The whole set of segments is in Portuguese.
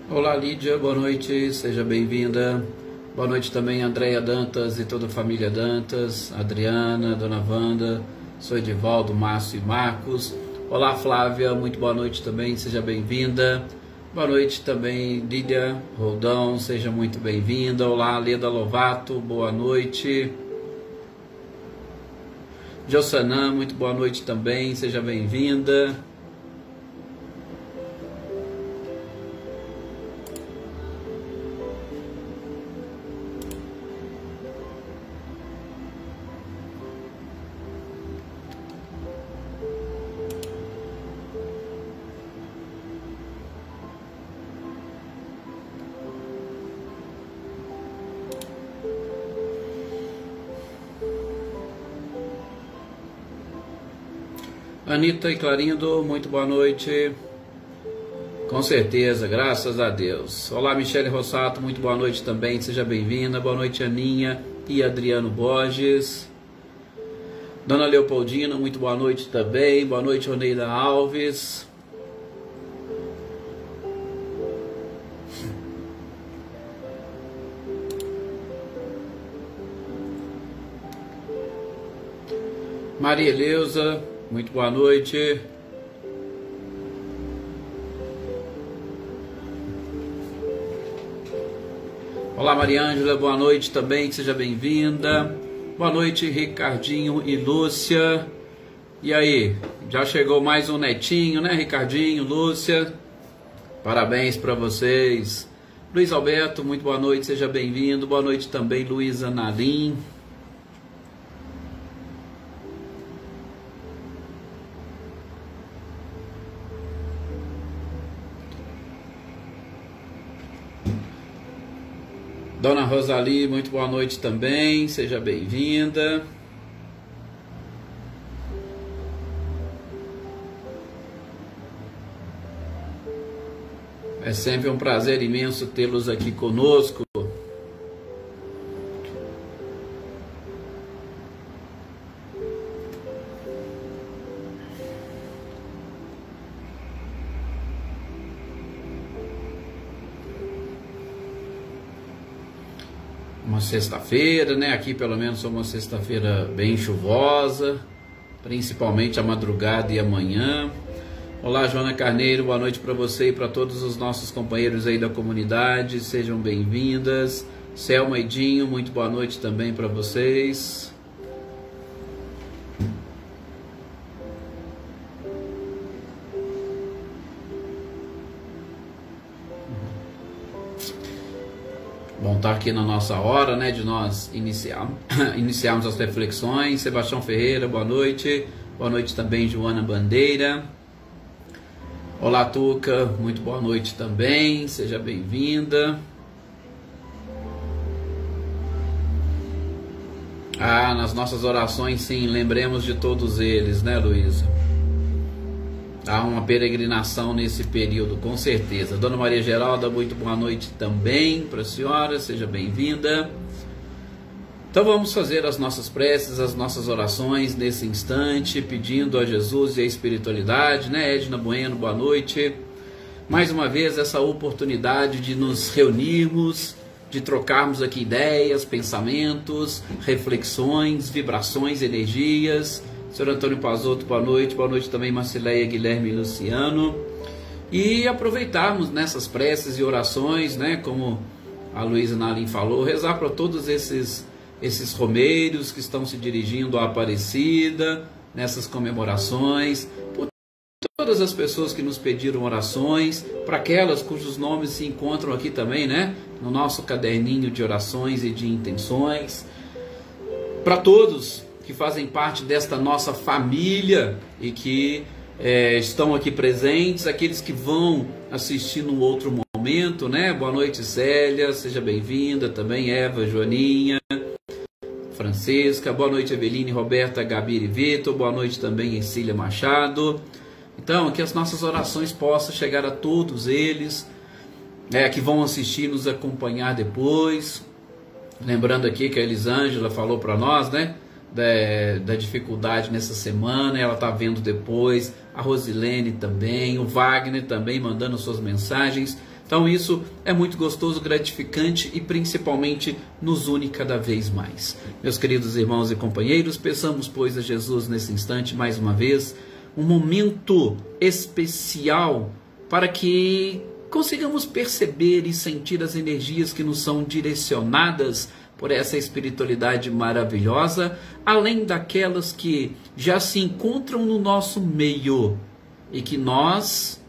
Olá Lídia, boa noite, seja bem-vinda. Boa noite também Andréia Dantas e toda a família Dantas, Adriana, Dona Wanda, sou Edivaldo, Márcio e Marcos. Olá Flávia, muito boa noite também, seja bem-vinda. Boa noite também Lídia Roldão, seja muito bem-vinda. Olá Leda Lovato, boa noite. Jossanã, muito boa noite também, seja bem-vinda. Anitta e Clarindo, muito boa noite. Com certeza, graças a Deus. Olá, Michele Rossato, muito boa noite também, seja bem-vinda. Boa noite, Aninha e Adriano Borges. Dona Leopoldina, muito boa noite também. Boa noite, Oneida Alves. Maria Eleusa, muito boa noite. Olá Maria Ângela, boa noite também, seja bem-vinda. Boa noite Ricardinho e Lúcia. E aí, já chegou mais um netinho, né Ricardinho, Lúcia? Parabéns para vocês. Luiz Alberto, muito boa noite, seja bem-vindo. Boa noite também Luísa Nalim. Dona Rosali, muito boa noite também, seja bem-vinda. É sempre um prazer imenso tê-los aqui conosco. Uma sexta-feira, né? Aqui pelo menos é uma sexta-feira bem chuvosa, principalmente a madrugada e amanhã. Olá, Joana Carneiro, boa noite para você e para todos os nossos companheiros aí da comunidade, sejam bem-vindas. Selma Edinho, muito boa noite também para vocês. Bom, tá aqui na nossa hora, né, de nós iniciarmos as reflexões. Sebastião Ferreira, boa noite. Boa noite também, Joana Bandeira. Olá, Tuca, muito boa noite também. Seja bem-vinda. Ah, nas nossas orações, sim, lembremos de todos eles, né, Luísa? Há uma peregrinação nesse período, com certeza. Dona Maria Geralda, muito boa noite também para a senhora, seja bem-vinda. Então vamos fazer as nossas preces, as nossas orações nesse instante, pedindo a Jesus e a espiritualidade, né? Edna Bueno, boa noite. Mais uma vez essa oportunidade de nos reunirmos, de trocarmos aqui ideias, pensamentos, reflexões, vibrações, energias. Senhor Antônio Pazotto, boa noite também Marcileia, Guilherme e Luciano, e aproveitarmos nessas preces e orações, né, como a Luísa Nalim falou, rezar para todos esses romeiros que estão se dirigindo à Aparecida, nessas comemorações, por todas as pessoas que nos pediram orações, para aquelas cujos nomes se encontram aqui também, né, no nosso caderninho de orações e de intenções, para todos que fazem parte desta nossa família e que estão aqui presentes, aqueles que vão assistir num outro momento, né? Boa noite, Célia, seja bem-vinda, também Eva, Joaninha, Francisca, boa noite, Eveline, Roberta, Gabi e Vitor, boa noite também, Ercília Machado. Então, que as nossas orações possam chegar a todos eles, que vão assistir, nos acompanhar depois. Lembrando aqui que a Elisângela falou para nós, né? Da dificuldade nessa semana, ela está vendo depois, a Rosilene também, o Wagner também mandando suas mensagens, Então isso é muito gostoso, gratificante e principalmente nos une cada vez mais. Meus queridos irmãos e companheiros, peçamos, pois, a Jesus nesse instante, mais uma vez, um momento especial para que consigamos perceber e sentir as energias que nos são direcionadas por essa espiritualidade maravilhosa, além daquelas que já se encontram no nosso meio e que nós,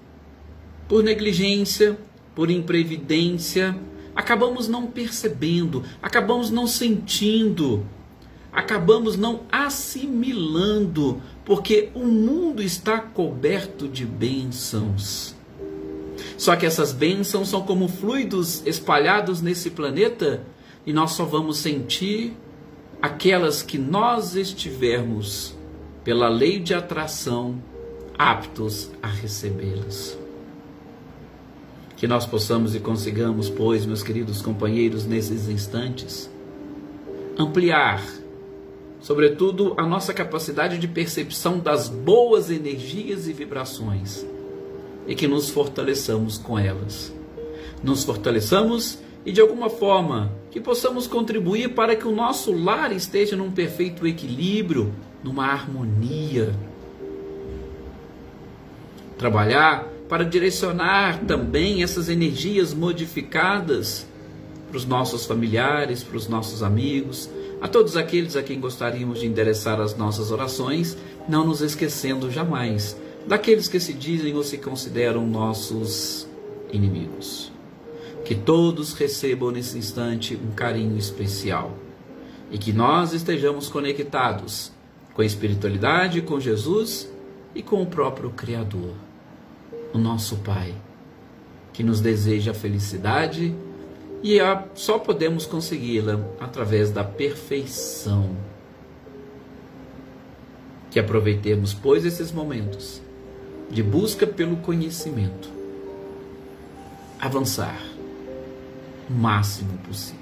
por negligência, por imprevidência, acabamos não percebendo, acabamos não sentindo, acabamos não assimilando, porque o mundo está coberto de bênçãos. Só que essas bênçãos são como fluidos espalhados nesse planeta e nós só vamos sentir aquelas que nós estivermos, pela lei de atração, aptos a recebê-las. Que nós possamos e consigamos, pois, meus queridos companheiros, nesses instantes, ampliar, sobretudo, a nossa capacidade de percepção das boas energias e vibrações, e que nos fortaleçamos com elas. Nos fortaleçamos e, de alguma forma, que possamos contribuir para que o nosso lar esteja num perfeito equilíbrio, numa harmonia. Trabalhar para direcionar também essas energias modificadas para os nossos familiares, para os nossos amigos, a todos aqueles a quem gostaríamos de endereçar as nossas orações, não nos esquecendo jamais daqueles que se dizem ou se consideram nossos inimigos. Que todos recebam nesse instante um carinho especial e que nós estejamos conectados com a espiritualidade, com Jesus e com o próprio Criador, o nosso Pai, que nos deseja a felicidade e só podemos consegui-la através da perfeição. Que aproveitemos, pois, esses momentos de busca pelo conhecimento, avançar o máximo possível.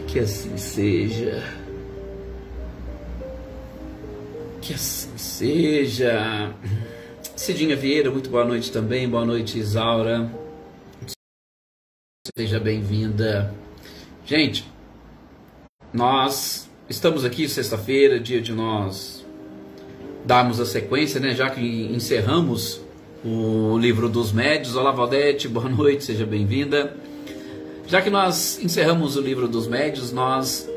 Que assim seja. Que assim seja. Cidinha Vieira, muito boa noite também. Boa noite, Isaura. Seja bem-vinda. Gente, nós estamos aqui sexta-feira, dia de nós darmos a sequência, né? Já que encerramos o livro dos médios. Olá, Valdete, boa noite, seja bem-vinda. Já que nós encerramos o livro dos médios, nós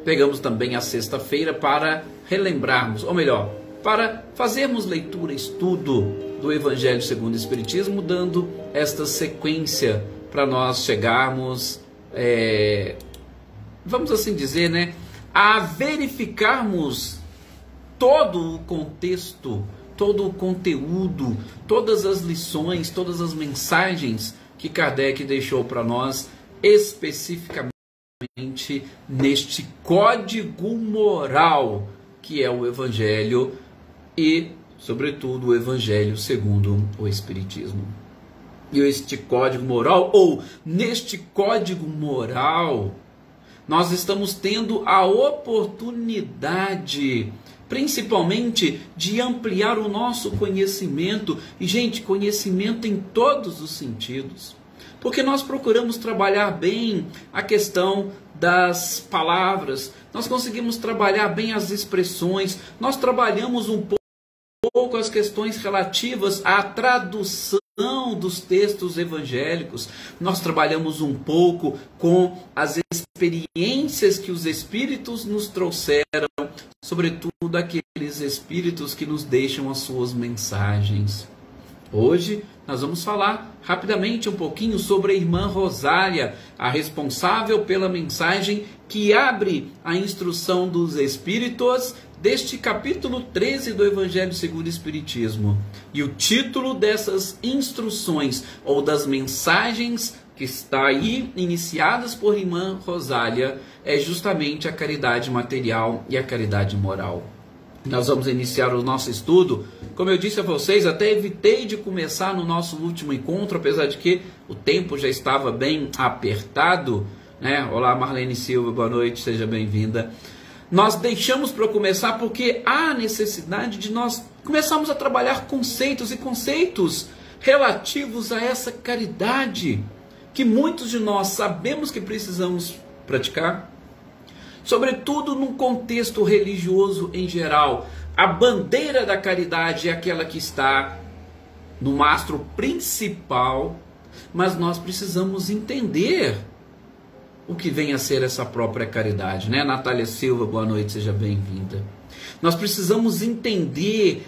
pegamos também a sexta-feira para relembrarmos, ou melhor, para fazermos leitura, estudo do Evangelho segundo o Espiritismo, dando esta sequência para nós chegarmos, vamos assim dizer, né, a verificarmos todo o contexto, todo o conteúdo, todas as lições, todas as mensagens que Kardec deixou para nós, especificamente neste código moral que é o Evangelho e, sobretudo, o Evangelho segundo o Espiritismo. E este código moral, ou neste código moral, nós estamos tendo a oportunidade, principalmente, de ampliar o nosso conhecimento. E, gente, conhecimento em todos os sentidos. Porque nós procuramos trabalhar bem a questão das palavras, nós conseguimos trabalhar bem as expressões, nós trabalhamos um pouco as questões relativas à tradução dos textos evangélicos, nós trabalhamos um pouco com as experiências que os Espíritos nos trouxeram, sobretudo aqueles Espíritos que nos deixam as suas mensagens. Hoje nós vamos falar rapidamente um pouquinho sobre a irmã Rosália, a responsável pela mensagem que abre a instrução dos Espíritos deste capítulo 13 do Evangelho segundo o Espiritismo. E o título dessas instruções, ou das mensagens que está aí iniciadas por irmã Rosália, é justamente a caridade material e a caridade moral. Nós vamos iniciar o nosso estudo. Como eu disse a vocês, até evitei de começar no nosso último encontro, apesar de que o tempo já estava bem apertado, né? Olá, Marlene Silva, boa noite, seja bem-vinda. Nós deixamos para começar porque há necessidade de nós começarmos a trabalhar conceitos, e conceitos relativos a essa caridade que muitos de nós sabemos que precisamos praticar, sobretudo num contexto religioso em geral. A bandeira da caridade é aquela que está no mastro principal, mas nós precisamos entender o que vem a ser essa própria caridade, né? Natália Silva, boa noite, seja bem-vinda. Nós precisamos entender,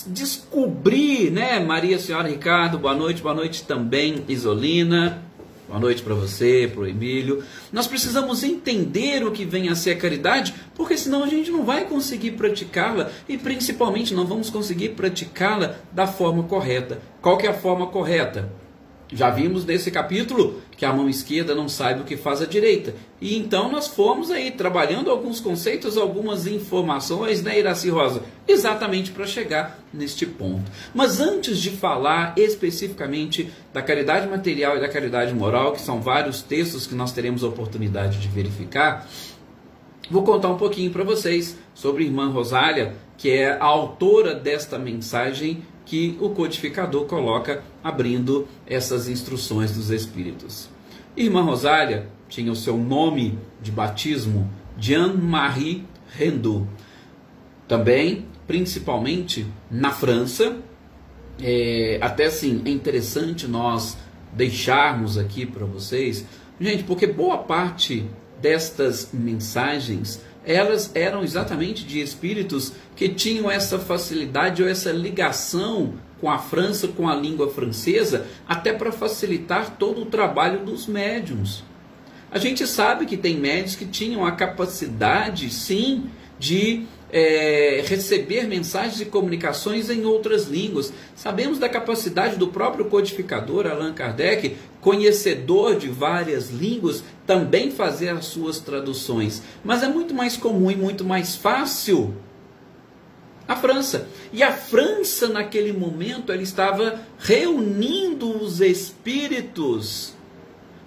descobrir, né? Maria Senhora Ricardo, boa noite também, Isolina, boa noite para você, para o Emílio. Nós precisamos entender o que vem a ser a caridade, porque senão a gente não vai conseguir praticá-la, e principalmente não vamos conseguir praticá-la da forma correta. Qual que é a forma correta? Já vimos nesse capítulo que a mão esquerda não sabe o que faz a direita. E então nós fomos aí trabalhando alguns conceitos, algumas informações, né, Iraci Rosa? Exatamente para chegar neste ponto. Mas antes de falar especificamente da caridade material e da caridade moral, que são vários textos que nós teremos a oportunidade de verificar, vou contar um pouquinho para vocês sobre a irmã Rosália, que é a autora desta mensagem que o codificador coloca abrindo essas instruções dos Espíritos. Irmã Rosália tinha o seu nome de batismo Jean-Marie Rendu. Também, principalmente na França, até assim, é interessante nós deixarmos aqui para vocês, gente, porque boa parte destas mensagens, elas eram exatamente de espíritos que tinham essa facilidade ou essa ligação com a França, com a língua francesa, até para facilitar todo o trabalho dos médiuns. A gente sabe que tem médiuns que tinham a capacidade, sim, de receber mensagens e comunicações em outras línguas. Sabemos da capacidade do próprio codificador, Allan Kardec, conhecedor de várias línguas, também fazer as suas traduções. Mas é muito mais comum e muito mais fácil a França. E a França, naquele momento, ela estava reunindo os espíritos,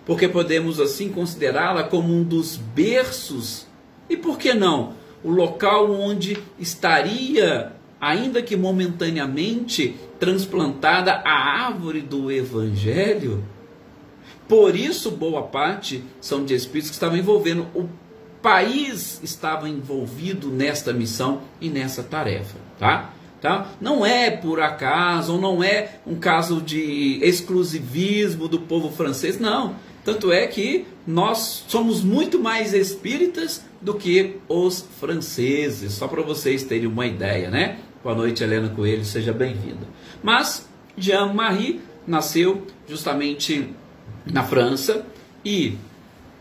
porque podemos assim considerá-la como um dos berços, e por que não? O local onde estaria, ainda que momentaneamente, transplantada a árvore do Evangelho. Por isso, boa parte são de espíritos que estavam envolvendo. O país estava envolvido nesta missão e nessa tarefa, tá? Não é por acaso, ou não é um caso de exclusivismo do povo francês, não. Tanto é que nós somos muito mais espíritas do que os franceses, só para vocês terem uma ideia, né? Boa noite, Helena Coelho, seja bem-vinda. Mas Jean-Marie nasceu justamente na França e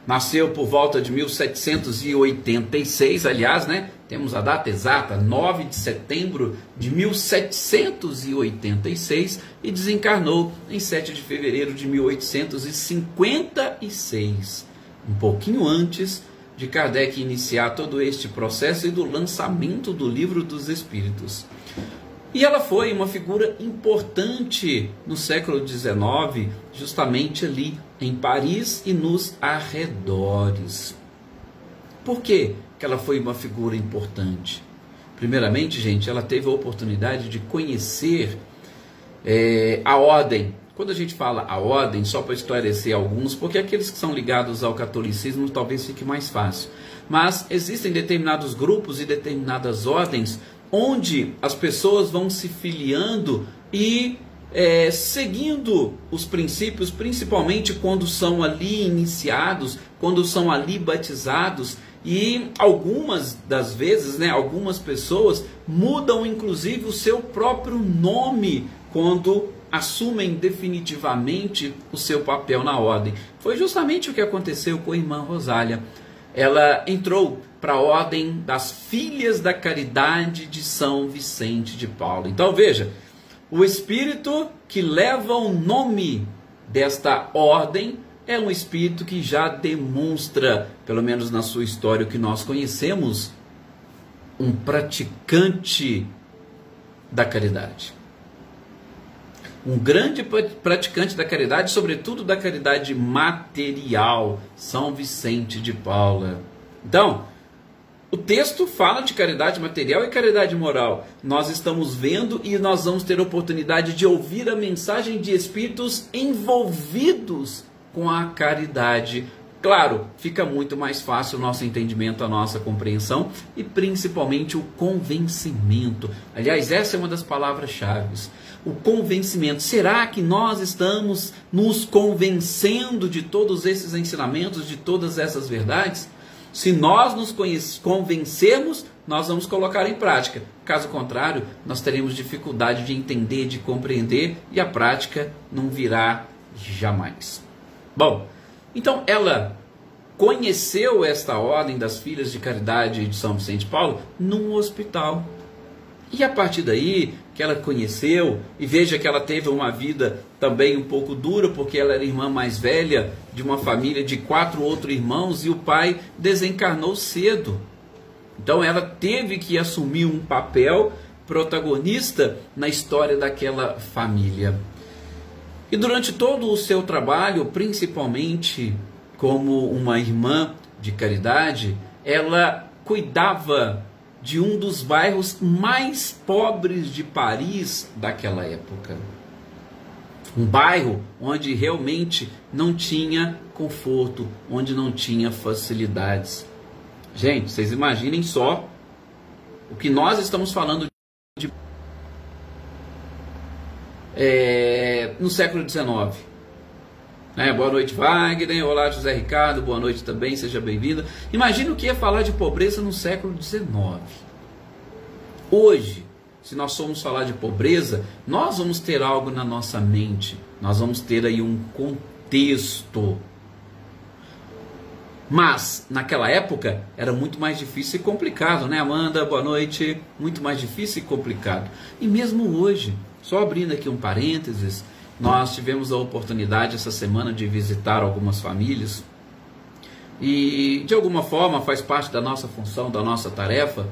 nasceu por volta de 1786, aliás, né? Temos a data exata, 9 de setembro de 1786, e desencarnou em 7 de fevereiro de 1856, um pouquinho antes de Kardec iniciar todo este processo e do lançamento do Livro dos Espíritos. E ela foi uma figura importante no século XIX, justamente ali em Paris e nos arredores. Por quê que ela foi uma figura importante? Primeiramente, gente, ela teve a oportunidade de conhecer a ordem. Quando a gente fala a ordem, só para esclarecer alguns, porque aqueles que são ligados ao catolicismo talvez fique mais fácil. Mas existem determinados grupos e determinadas ordens onde as pessoas vão se filiando e seguindo os princípios, principalmente quando são ali iniciados, quando são ali batizados. E algumas das vezes, né, algumas pessoas mudam inclusive o seu próprio nome quando assumem definitivamente o seu papel na ordem. Foi justamente o que aconteceu com a irmã Rosália. Ela entrou para a ordem das Filhas da Caridade de São Vicente de Paulo. Então veja, o espírito que leva o nome desta ordem é um espírito que já demonstra, pelo menos na sua história, o que nós conhecemos, um praticante da caridade. Um grande praticante da caridade, sobretudo da caridade material, São Vicente de Paula. Então, O texto fala de caridade material e caridade moral. Nós estamos vendo e nós vamos ter a oportunidade de ouvir a mensagem de espíritos envolvidos com a caridade. Claro, fica muito mais fácil o nosso entendimento, a nossa compreensão e principalmente o convencimento. Aliás, essa é uma das palavras-chave. O convencimento. Será que nós estamos nos convencendo de todos esses ensinamentos, de todas essas verdades? Se nós nos convencermos, nós vamos colocar em prática. Caso contrário, nós teremos dificuldade de entender, de compreender, e a prática não virá jamais. Bom, então ela conheceu esta ordem das Filhas de Caridade de São Vicente de Paulo num hospital. E a partir daí que ela conheceu, e veja que ela teve uma vida também um pouco dura, porque ela era irmã mais velha de uma família de 4 outros irmãos e o pai desencarnou cedo. Então ela teve que assumir um papel protagonista na história daquela família. E durante todo o seu trabalho, principalmente como uma irmã de caridade, ela cuidava de um dos bairros mais pobres de Paris daquela época. Um bairro onde realmente não tinha conforto, onde não tinha facilidades. Gente, vocês imaginem só o que nós estamos falando no século XIX. Boa noite, Wagner. Olá, José Ricardo. Boa noite também, seja bem-vindo. Imagina o que é falar de pobreza no século XIX. Hoje, se nós formos falar de pobreza, nós vamos ter algo na nossa mente. Nós vamos ter aí um contexto. Mas, naquela época, era muito mais difícil e complicado, né, Amanda? Boa noite. Muito mais difícil e complicado. E mesmo hoje, só abrindo aqui um parênteses, nós tivemos a oportunidade essa semana de visitar algumas famílias e, de alguma forma, faz parte da nossa função, da nossa tarefa,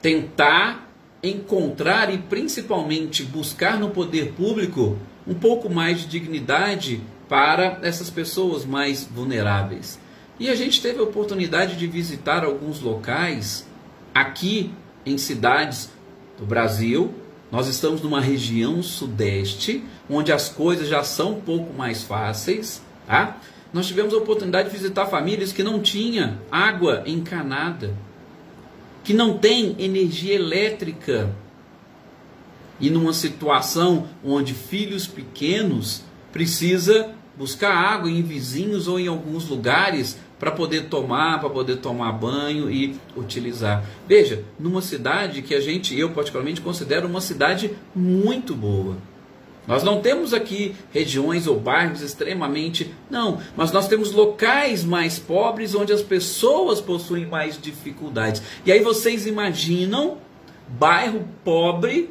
tentar encontrar e, principalmente, buscar no poder público um pouco mais de dignidade para essas pessoas mais vulneráveis. E a gente teve a oportunidade de visitar alguns locais aqui em cidades do Brasil. Nós estamos numa região sudeste, onde as coisas já são um pouco mais fáceis. Tá? Nós tivemos a oportunidade de visitar famílias que não tinham água encanada, que não tem energia elétrica. E numa situação onde filhos pequenos precisam buscar água em vizinhos ou em alguns lugares para poder tomar banho e utilizar. Veja, numa cidade que eu particularmente considero uma cidade muito boa. Nós não temos aqui regiões ou bairros extremamente... Não, mas nós temos locais mais pobres onde as pessoas possuem mais dificuldades. E aí vocês imaginam bairro pobre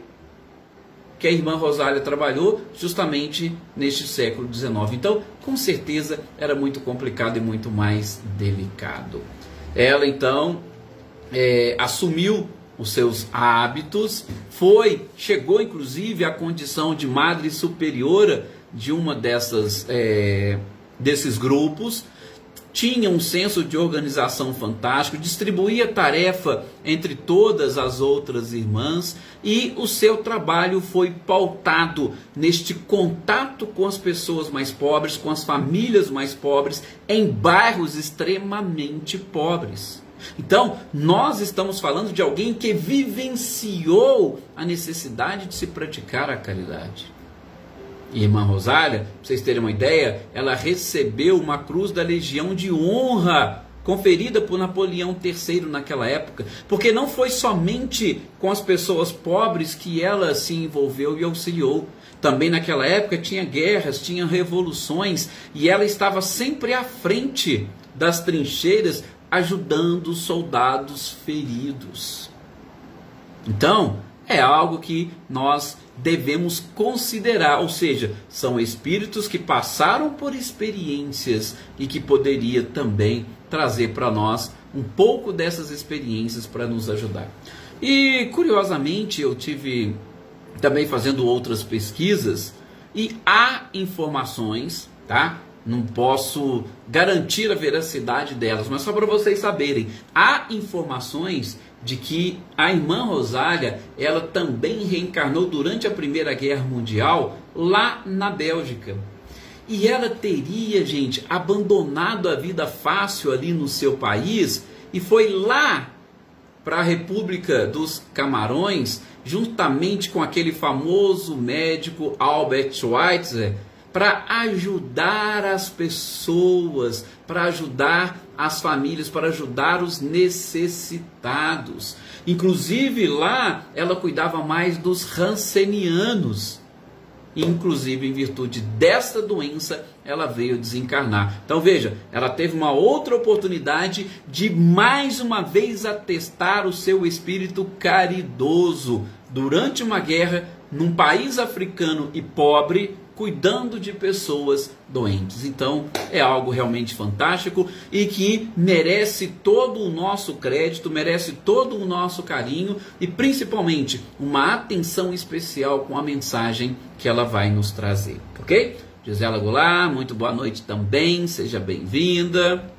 que a irmã Rosália trabalhou justamente neste século XIX. Então, com certeza, era muito complicado e muito mais delicado. Ela, então, assumiu os seus hábitos, chegou, inclusive, à condição de madre superiora de uma desses grupos, tinha um senso de organização fantástico, distribuía tarefa entre todas as outras irmãs e o seu trabalho foi pautado neste contato com as pessoas mais pobres, com as famílias mais pobres, em bairros extremamente pobres. Então, nós estamos falando de alguém que vivenciou a necessidade de se praticar a caridade. E irmã Rosália, para vocês terem uma ideia, ela recebeu uma cruz da Legião de Honra, conferida por Napoleão III naquela época, porque não foi somente com as pessoas pobres que ela se envolveu e auxiliou. Também naquela época tinha guerras, tinha revoluções, e ela estava sempre à frente das trincheiras, ajudando os soldados feridos. Então, é algo que nós devemos considerar, ou seja, são espíritos que passaram por experiências e que poderia também trazer para nós um pouco dessas experiências para nos ajudar. E curiosamente eu tive também fazendo outras pesquisas e há informações, tá? não posso garantir a veracidade delas, mas só para vocês saberem, há informações de que a irmã Rosália, ela também reencarnou durante a Primeira Guerra Mundial lá na Bélgica. E ela teria, gente, abandonado a vida fácil ali no seu país e foi lá para a República dos Camarões, juntamente com aquele famoso médico Albert Schweitzer, para ajudar as pessoas, para ajudar as famílias, para ajudar os necessitados. Inclusive lá ela cuidava mais dos rancenianos. Inclusive em virtude desta doença ela veio desencarnar. Então veja, ela teve uma outra oportunidade de mais uma vez atestar o seu espírito caridoso durante uma guerra num país africano e pobre, cuidando de pessoas doentes. Então é algo realmente fantástico e que merece todo o nosso crédito, merece todo o nosso carinho e principalmente uma atenção especial com a mensagem que ela vai nos trazer, ok? Gisela Goulart, muito boa noite também, seja bem-vinda.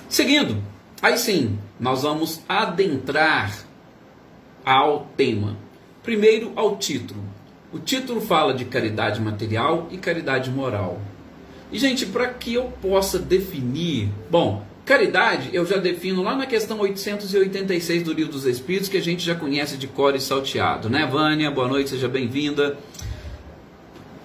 Seguindo, aí sim, nós vamos adentrar ao tema. Primeiro ao título. O título fala de caridade material e caridade moral. E, gente, para que eu possa definir... Bom, caridade eu já defino lá na questão 886 do Livro dos Espíritos, que a gente já conhece de cor e salteado, né, Vânia? Boa noite, seja bem-vinda.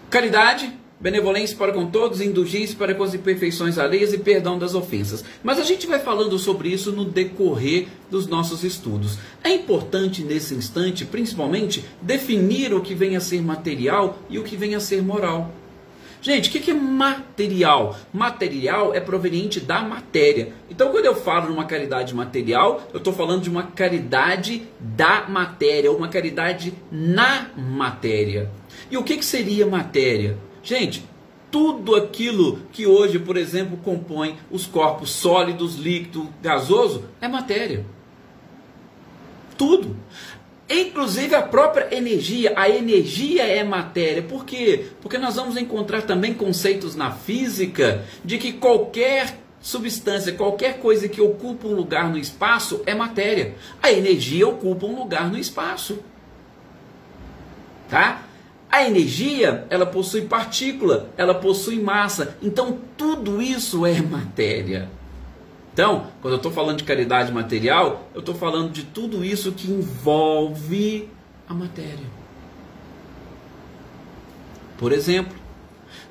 Caridade, benevolência para com todos, indulgência para com as imperfeições alheias e perdão das ofensas. Mas a gente vai falando sobre isso no decorrer dos nossos estudos. É importante nesse instante, principalmente, definir o que vem a ser material e o que vem a ser moral. Gente, o que é material? Material é proveniente da matéria. Então, quando eu falo numa caridade material, eu estou falando de uma caridade da matéria, uma caridade na matéria. E o que seria matéria? Gente, tudo aquilo que hoje, por exemplo, compõe os corpos sólidos, líquido, gasoso, é matéria. Tudo. Inclusive a própria energia. A energia é matéria. Por quê? Porque nós vamos encontrar também conceitos na física de que qualquer substância, qualquer coisa que ocupa um lugar no espaço é matéria. A energia ocupa um lugar no espaço. Tá? A energia, ela possui partícula, ela possui massa. Então, tudo isso é matéria. Então, quando eu estou falando de caridade material, eu estou falando de tudo isso que envolve a matéria. Por exemplo,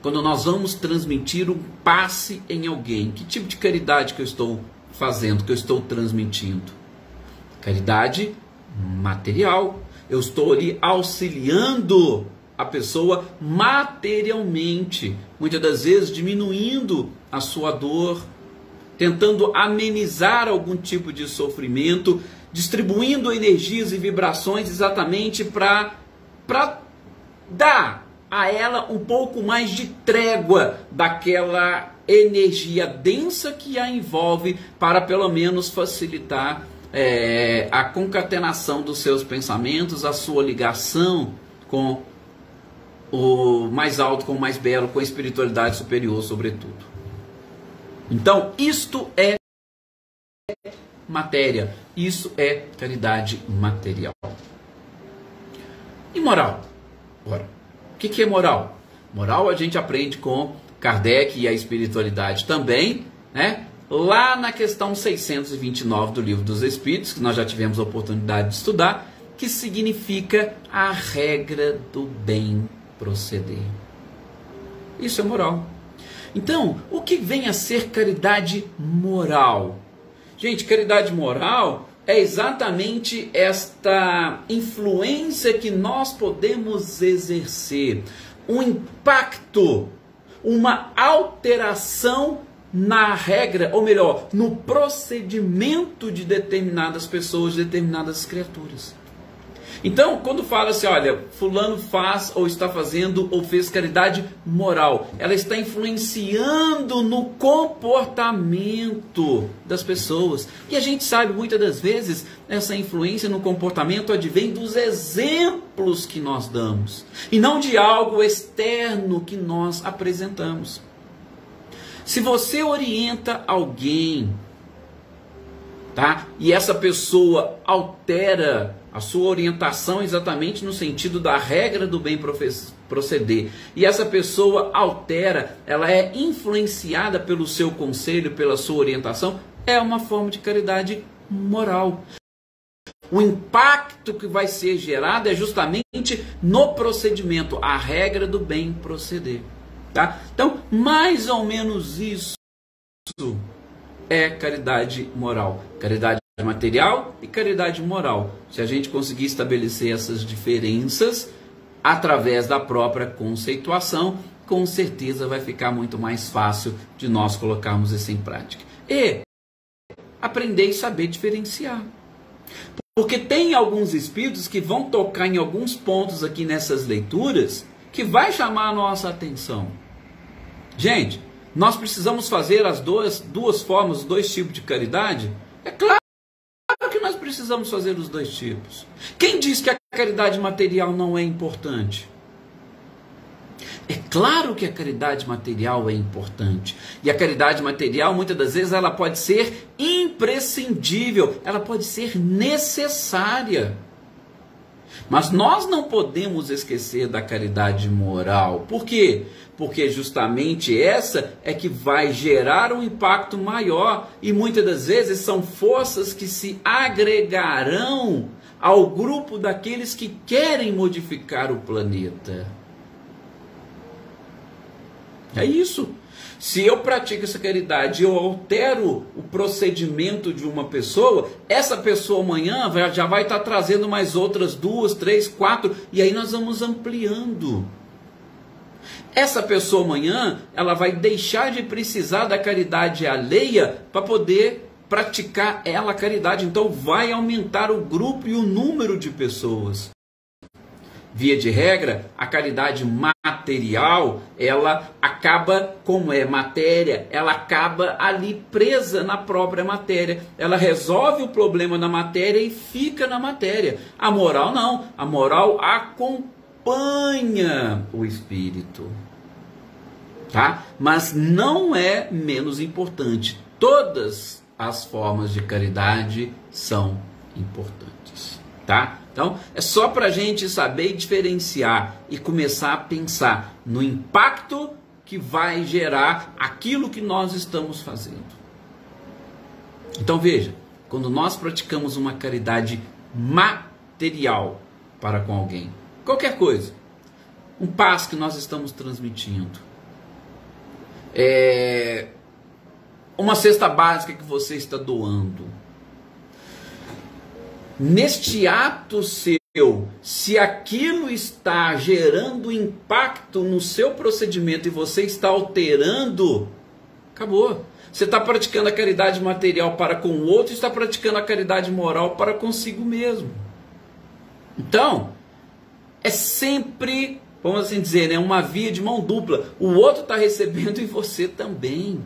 quando nós vamos transmitir um passe em alguém, que tipo de caridade que eu estou fazendo, que eu estou transmitindo? Caridade material. Eu estou ali auxiliando a pessoa materialmente, muitas das vezes diminuindo a sua dor, tentando amenizar algum tipo de sofrimento, distribuindo energias e vibrações exatamente para dar a ela um pouco mais de trégua daquela energia densa que a envolve, para pelo menos facilitar a concatenação dos seus pensamentos, a sua ligação com o mais alto, com o mais belo, com a espiritualidade superior, sobretudo. Então, isto é matéria, isso é caridade material. E moral? Ora, o que é moral? Moral a gente aprende com Kardec e a espiritualidade também, né? Lá na questão 629 do Livro dos Espíritos, que nós já tivemos a oportunidade de estudar, que significa a regra do bem proceder. Isso é moral. Então, o que vem a ser caridade moral? Gente, caridade moral é exatamente esta influência que nós podemos exercer, um impacto, uma alteração na regra, ou melhor, no procedimento de determinadas pessoas, de determinadas criaturas. Então, quando fala assim, olha, fulano faz ou está fazendo ou fez caridade moral, ela está influenciando no comportamento das pessoas. E a gente sabe, muitas das vezes, essa influência no comportamento advém dos exemplos que nós damos, e não de algo externo que nós apresentamos. Se você orienta alguém, tá? E essa pessoa altera a sua orientação exatamente no sentido da regra do bem proceder, e essa pessoa altera, ela é influenciada pelo seu conselho, pela sua orientação, é uma forma de caridade moral. O impacto que vai ser gerado é justamente no procedimento, a regra do bem proceder. Tá? Então, mais ou menos isso é caridade moral. Caridade material e caridade moral. Se a gente conseguir estabelecer essas diferenças através da própria conceituação, com certeza vai ficar muito mais fácil de nós colocarmos isso em prática. E aprender e saber diferenciar. Porque tem alguns espíritos que vão tocar em alguns pontos aqui nessas leituras que vai chamar a nossa atenção. Gente, nós precisamos fazer as duas formas, os dois tipos de caridade? É claro que nós precisamos fazer os dois tipos. Quem diz que a caridade material não é importante? É claro que a caridade material é importante. E a caridade material, muitas das vezes, ela pode ser imprescindível, ela pode ser necessária. Mas nós não podemos esquecer da caridade moral. Por quê? Porque justamente essa é que vai gerar um impacto maior. E muitas das vezes são forças que se agregarão ao grupo daqueles que querem modificar o planeta. É isso. Se eu pratico essa caridade, eu altero o procedimento de uma pessoa, essa pessoa amanhã já vai estar trazendo mais outras 2, 3, 4, e aí nós vamos ampliando. Essa pessoa amanhã, ela vai deixar de precisar da caridade alheia para poder praticar ela a caridade. Então vai aumentar o grupo e o número de pessoas. Via de regra, a caridade material, ela acaba, como é matéria, ela acaba ali presa na própria matéria. Ela resolve o problema na matéria e fica na matéria. A moral não. A moral acompanha o espírito. Tá? Mas não é menos importante. Todas as formas de caridade são importantes. Tá? Então, é só para a gente saber diferenciar e começar a pensar no impacto que vai gerar aquilo que nós estamos fazendo. Então, veja, quando nós praticamos uma caridade material para com alguém, qualquer coisa, um passo que nós estamos transmitindo, uma cesta básica que você está doando, neste ato seu, se aquilo está gerando impacto no seu procedimento e você está alterando, acabou. Você está praticando a caridade material para com o outro e está praticando a caridade moral para consigo mesmo. Então, é sempre, vamos assim dizer, né, uma via de mão dupla. O outro está recebendo e você também.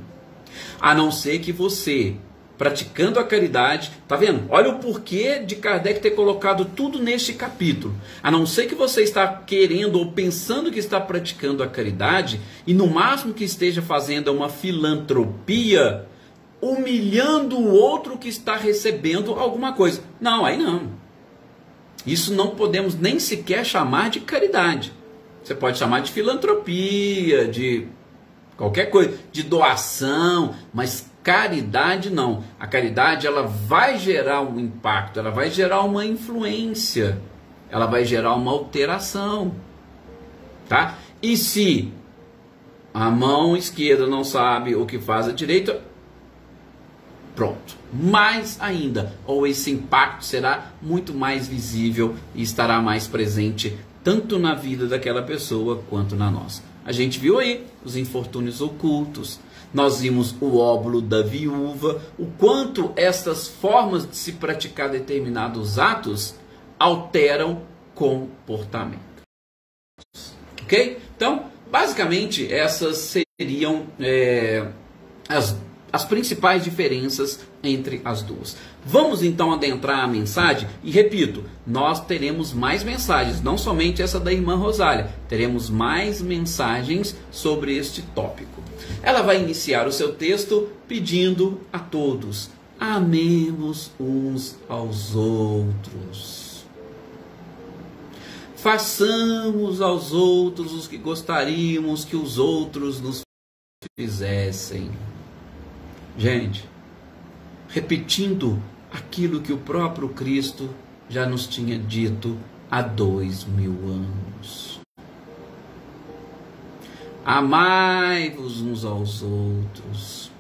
A não ser que você, praticando a caridade, tá vendo? Olha o porquê de Kardec ter colocado tudo neste capítulo. A não ser que você está querendo ou pensando que está praticando a caridade e no máximo que esteja fazendo é uma filantropia, humilhando o outro que está recebendo alguma coisa. Não, aí não. Isso não podemos nem sequer chamar de caridade. Você pode chamar de filantropia, de qualquer coisa, de doação, mas caridade não. A caridade, ela vai gerar um impacto, ela vai gerar uma influência, ela vai gerar uma alteração, tá? E se a mão esquerda não sabe o que faz a direita, pronto. Mais ainda, ou esse impacto será muito mais visível e estará mais presente tanto na vida daquela pessoa quanto na nossa. A gente viu aí os infortúnios ocultos, nós vimos o óbolo da viúva, o quanto estas formas de se praticar determinados atos alteram comportamento. Ok? Então, basicamente, essas seriam as principais diferenças entre as duas. Vamos então adentrar a mensagem e repito, nós teremos mais mensagens, não somente essa da irmã Rosália, teremos mais mensagens sobre este tópico. Ela vai iniciar o seu texto pedindo a todos: amemos uns aos outros. Façamos aos outros o que gostaríamos que os outros nos fizessem. Gente, repetindo aquilo que o próprio Cristo já nos tinha dito há 2000 anos. Amai-vos uns aos outros,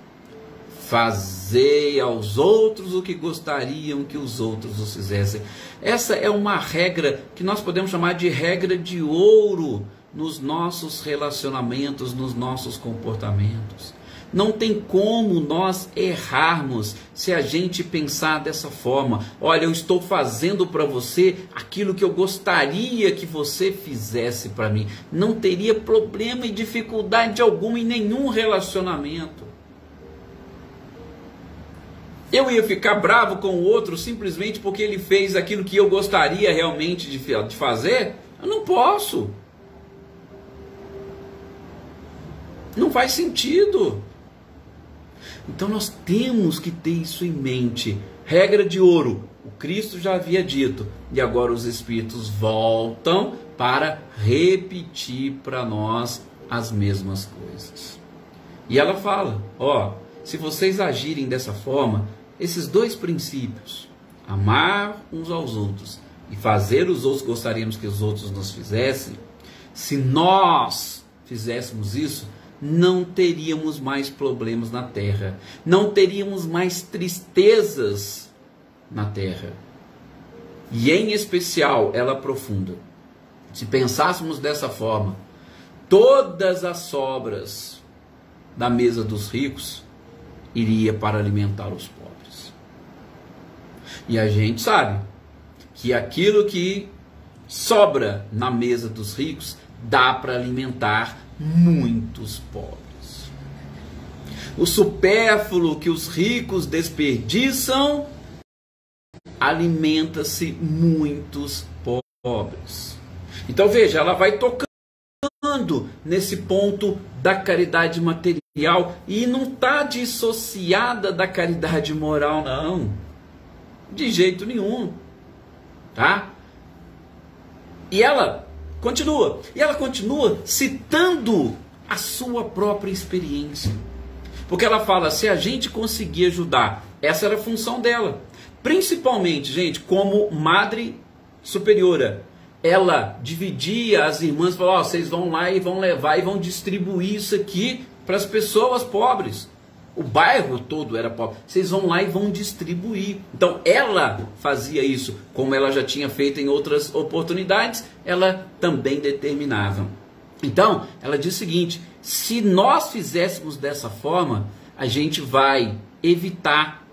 fazei aos outros o que gostariam que os outros os fizessem. Essa é uma regra que nós podemos chamar de regra de ouro nos nossos relacionamentos, nos nossos comportamentos. Não tem como nós errarmos se a gente pensar dessa forma. Olha, eu estou fazendo para você aquilo que eu gostaria que você fizesse para mim. Não teria problema e dificuldade alguma em nenhum relacionamento. Eu ia ficar bravo com o outro simplesmente porque ele fez aquilo que eu gostaria realmente de fazer? Eu não posso. Não faz sentido. Então nós temos que ter isso em mente. Regra de ouro, o Cristo já havia dito, e agora os Espíritos voltam para repetir para nós as mesmas coisas. E ela fala, se vocês agirem dessa forma, esses dois princípios, amar uns aos outros e fazer os outros gostaríamos que os outros nos fizessem, se nós fizéssemos isso, não teríamos mais problemas na terra, não teríamos mais tristezas na terra. E em especial, ela aprofunda, se pensássemos dessa forma, todas as sobras da mesa dos ricos iria para alimentar os pobres. E a gente sabe que aquilo que sobra na mesa dos ricos dá para alimentar muitos pobres. O supérfluo que os ricos desperdiçam alimenta-se muitos pobres. Então veja, ela vai tocando nesse ponto da caridade material e não está dissociada da caridade moral, não, de jeito nenhum, tá? E ela continua citando a sua própria experiência. Porque ela fala, se a gente conseguir ajudar, essa era a função dela. Principalmente, gente, como madre superiora. Ela dividia as irmãs, falou, vocês vão lá e vão levar e vão distribuir isso aqui para as pessoas pobres. O bairro todo era pobre. Vocês vão lá e vão distribuir. Então ela fazia isso, como ela já tinha feito em outras oportunidades, ela também determinava. Então, ela diz o seguinte, se nós fizéssemos dessa forma, a gente vai evitar,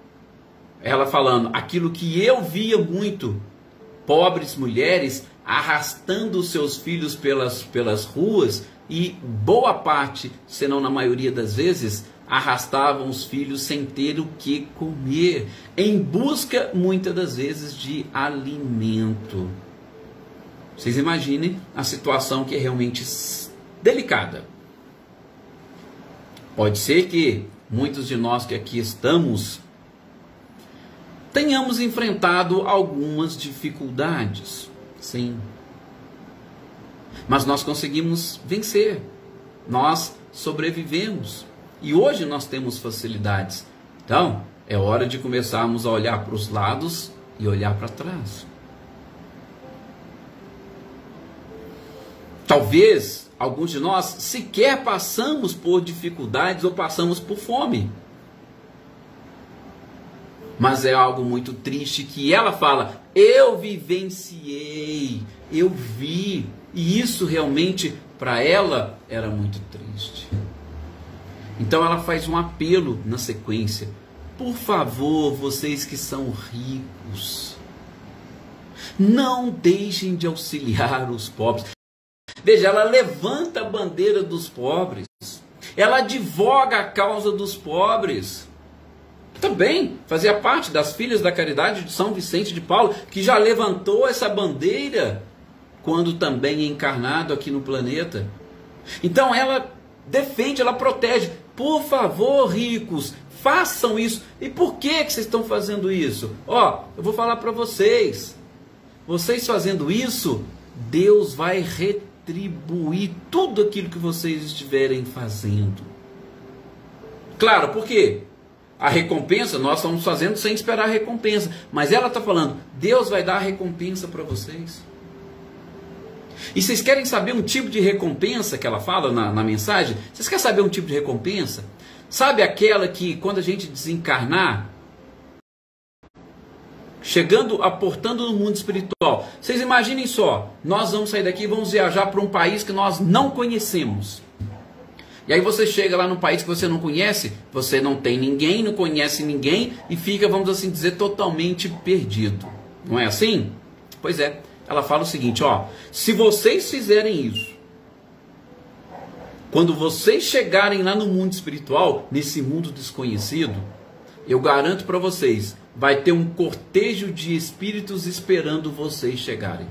ela falando, aquilo que eu via muito, pobres mulheres arrastando os seus filhos pelas ruas e boa parte, se não na maioria das vezes, arrastavam os filhos sem ter o que comer, em busca, muitas das vezes, de alimento. Vocês imaginem a situação que é realmente delicada. Pode ser que muitos de nós que aqui estamos tenhamos enfrentado algumas dificuldades, sim. Mas nós conseguimos vencer, nós sobrevivemos. E hoje nós temos facilidades. Então, é hora de começarmos a olhar para os lados e olhar para trás. Talvez alguns de nós sequer passamos por dificuldades ou passamos por fome. Mas é algo muito triste que ela fala, eu vivenciei, eu vi. E isso realmente para ela era muito triste. Então ela faz um apelo na sequência. Por favor, vocês que são ricos, Não deixem de auxiliar os pobres. Veja, ela levanta a bandeira dos pobres. Ela advoga a causa dos pobres. Também fazia parte das filhas da caridade de São Vicente de Paulo, que já levantou essa bandeira quando também encarnado aqui no planeta. Então ela defende, ela protege. Por favor, ricos, façam isso. E por que vocês estão fazendo isso? Ó, eu vou falar para vocês. Vocês fazendo isso, Deus vai retribuir tudo aquilo que vocês estiverem fazendo. Claro, por quê? A recompensa, nós estamos fazendo sem esperar a recompensa. Mas ela está falando, Deus vai dar a recompensa para vocês. E vocês querem saber um tipo de recompensa que ela fala na mensagem? Vocês querem saber um tipo de recompensa? Sabe aquela que quando a gente desencarnar, chegando, aportando no mundo espiritual, vocês imaginem só, nós vamos sair daqui e vamos viajar para um país que nós não conhecemos. E aí você chega lá num país que você não conhece, você não tem ninguém, não conhece ninguém e fica, vamos assim dizer, totalmente perdido. Não é assim? Pois é. Ela fala o seguinte, ó, se vocês fizerem isso, quando vocês chegarem lá no mundo espiritual, nesse mundo desconhecido, eu garanto para vocês, vai ter um cortejo de espíritos esperando vocês chegarem.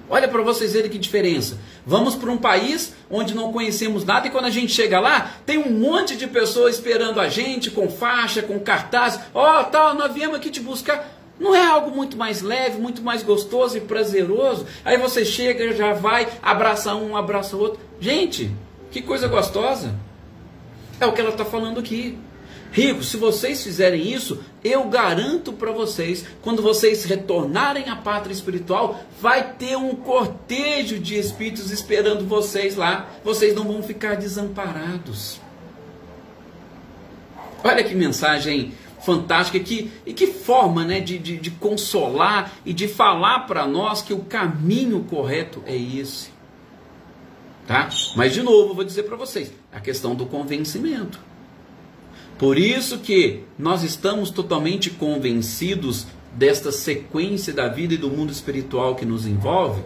Olha para vocês verem que diferença. Vamos para um país onde não conhecemos nada e quando a gente chega lá, tem um monte de pessoas esperando a gente, com faixa, com cartaz. Ó, tal, nós viemos aqui te buscar. Não é algo muito mais leve, muito mais gostoso e prazeroso? Aí você chega, já vai, abraça um, abraça o outro. Gente, que coisa gostosa. É o que ela está falando aqui. Ricos, se vocês fizerem isso, eu garanto para vocês, quando vocês retornarem à pátria espiritual, vai ter um cortejo de espíritos esperando vocês lá. Vocês não vão ficar desamparados. Olha que mensagem fantástica e que forma, né, de consolar e de falar para nós que o caminho correto é esse. Tá? Mas de novo, eu vou dizer para vocês, a questão do convencimento. Por isso que nós estamos totalmente convencidos desta sequência da vida e do mundo espiritual que nos envolve.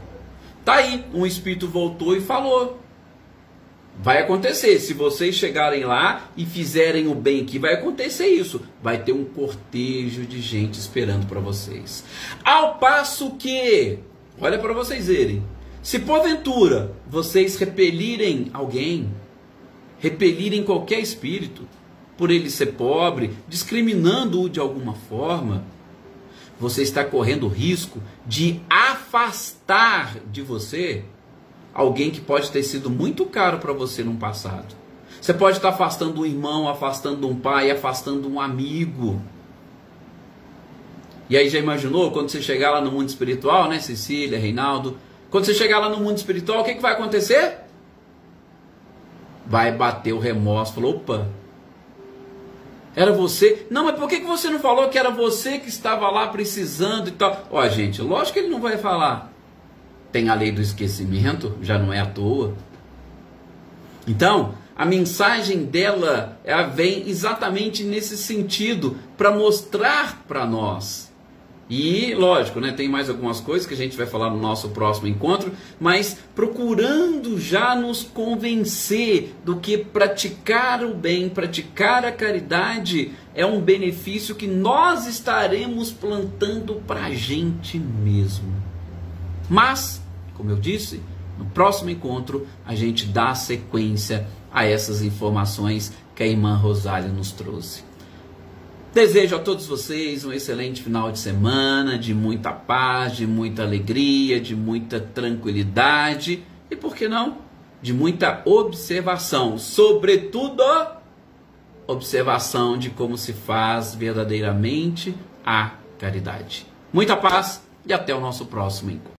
Tá aí, um espírito voltou e falou. Vai acontecer, se vocês chegarem lá e fizerem o bem aqui, vai acontecer isso. Vai ter um cortejo de gente esperando para vocês. Ao passo que, olha para vocês verem, se porventura vocês repelirem alguém, repelirem qualquer espírito, por ele ser pobre, discriminando-o de alguma forma, você está correndo o risco de afastar de você alguém que pode ter sido muito caro para você no passado. Você pode estar afastando um irmão, afastando um pai, afastando um amigo. E aí já imaginou, quando você chegar lá no mundo espiritual, né, Cecília, Reinaldo, quando você chegar lá no mundo espiritual, o que vai acontecer? Vai bater o remorso, falou, opa, era você? Não, mas por que você não falou que era você que estava lá precisando e tal? Ó, gente, lógico que ele não vai falar. Tem a lei do esquecimento, já não é à toa. Então, a mensagem dela, ela vem exatamente nesse sentido, para mostrar para nós. E, lógico, né, tem mais algumas coisas que a gente vai falar no nosso próximo encontro, mas procurando já nos convencer do que praticar o bem, praticar a caridade, é um benefício que nós estaremos plantando para a gente mesmo. Mas, como eu disse, no próximo encontro a gente dá sequência a essas informações que a irmã Rosália nos trouxe. Desejo a todos vocês um excelente final de semana, de muita paz, de muita alegria, de muita tranquilidade e, por que não, de muita observação, sobretudo observação de como se faz verdadeiramente a caridade. Muita paz e até o nosso próximo encontro.